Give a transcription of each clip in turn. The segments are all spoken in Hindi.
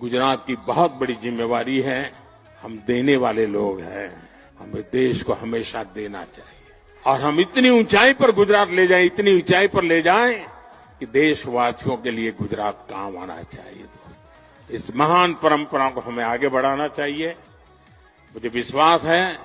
गुजरात की बहुत बड़ी जिम्मेवारी है। हम देने वाले लोग हैं, हमें देश को हमेशा देना चाहिए और हम इतनी ऊंचाई पर गुजरात ले जाएं, इतनी ऊंचाई पर ले जाएं कि देशवासियों के लिए गुजरात काम आना चाहिए। दोस्त, इस महान परंपरा को हमें आगे बढ़ाना चाहिए। मुझे विश्वास है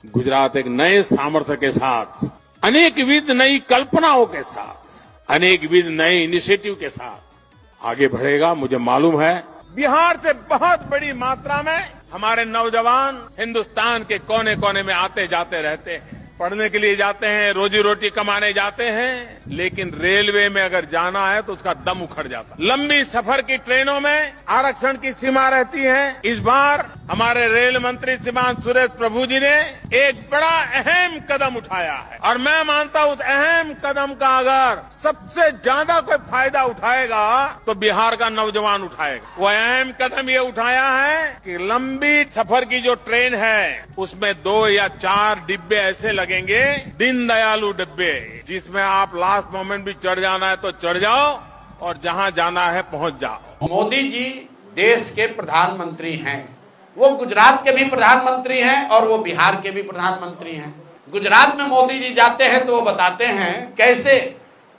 गुजरात एक नए सामर्थ्य के साथ, अनेकविध नई कल्पनाओं के साथ, अनेकविध नए इनिशिएटिव के साथ आगे बढ़ेगा। मुझे मालूम है बिहार से बहुत बड़ी मात्रा में हमारे नौजवान हिंदुस्तान के कोने कोने में आते जाते रहते हैं, पढ़ने के लिए जाते हैं, रोजी रोटी कमाने जाते हैं, लेकिन रेलवे में अगर जाना है तो उसका दम उखड़ जाता है। लंबी सफर की ट्रेनों में आरक्षण की सीमा रहती है। इस बार हमारे रेल मंत्री श्रीमान सुरेश प्रभु जी ने एक बड़ा अहम कदम उठाया है और मैं मानता हूं उस अहम कदम का अगर सबसे ज्यादा कोई फायदा उठाएगा तो बिहार का नौजवान उठाएगा। वो अहम कदम ये उठाया है कि लंबी सफर की जो ट्रेन है उसमें 2 या 4 डिब्बे ऐसे लगेंगे, दीन दयालु डिब्बे, जिसमें आप लास्ट मोमेंट भी चढ़ जाना है तो चढ़ जाओ और जहां जाना है पहुंच जाओ। मोदी जी देश के प्रधानमंत्री हैं, वो गुजरात के भी प्रधानमंत्री हैं और वो बिहार के भी प्रधानमंत्री हैं। गुजरात में मोदी जी जाते हैं तो वो बताते हैं कैसे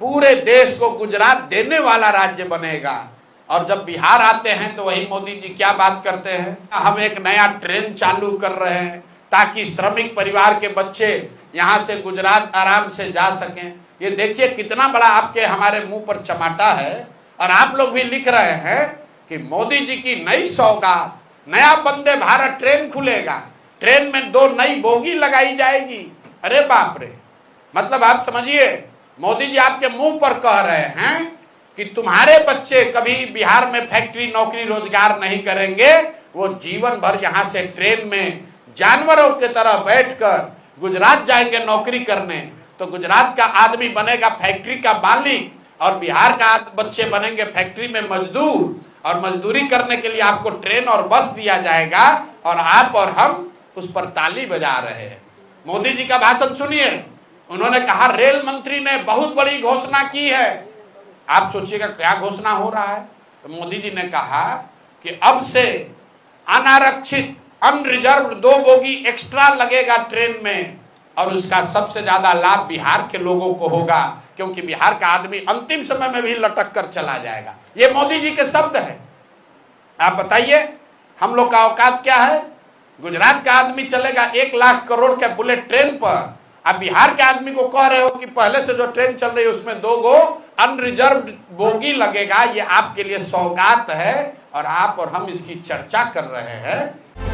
पूरे देश को गुजरात देने वाला राज्य बनेगा, और जब बिहार आते हैं तो वही मोदी जी क्या बात करते हैं, हम एक नया ट्रेन चालू कर रहे हैं ताकि श्रमिक परिवार के बच्चे यहाँ से गुजरात आराम से जा सकें। ये देखिए कितना बड़ा आपके हमारे मुंह पर चमाटा है। और आप लोग भी लिख रहे हैं कि मोदी जी की नई सौगात, नया वंदे भारत ट्रेन खुलेगा, ट्रेन में 2 नई बोगी लगाई जाएगी। अरे बाप रे, मतलब आप समझिए मोदी जी आपके मुंह पर कह रहे हैं कि तुम्हारे बच्चे कभी बिहार में फैक्ट्री नौकरी रोजगार नहीं करेंगे, वो जीवन भर यहां से ट्रेन में जानवरों की तरह बैठकर गुजरात जाएंगे नौकरी करने। तो गुजरात का आदमी बनेगा फैक्ट्री का मालिक और बिहार का बच्चे बनेंगे फैक्ट्री में मजदूर, और मजदूरी करने के लिए आपको ट्रेन और बस दिया जाएगा और आप और हम उस पर ताली बजा रहे हैं। मोदी जी का भाषण सुनिए, उन्होंने कहा रेल मंत्री ने बहुत बड़ी घोषणा की है। आप सोचिएगा क्या घोषणा हो रहा है। तो मोदी जी ने कहा कि अब से अनारक्षित अनरिजर्व 2 बोगी एक्स्ट्रा लगेगा ट्रेन में, और उसका सबसे ज्यादा लाभ बिहार के लोगों को होगा, क्योंकि बिहार का आदमी अंतिम समय में भी लटक कर चला जाएगा। ये मोदी जी के शब्द है। आप बताइए हम लोग का औकात क्या है। गुजरात का आदमी चलेगा 1 लाख करोड़ के बुलेट ट्रेन पर, आप बिहार के आदमी को कह रहे हो कि पहले से जो ट्रेन चल रही है उसमें 2 गो अनरिजर्व बोगी लगेगा। ये आपके लिए सौगात है और आप और हम इसकी चर्चा कर रहे हैं।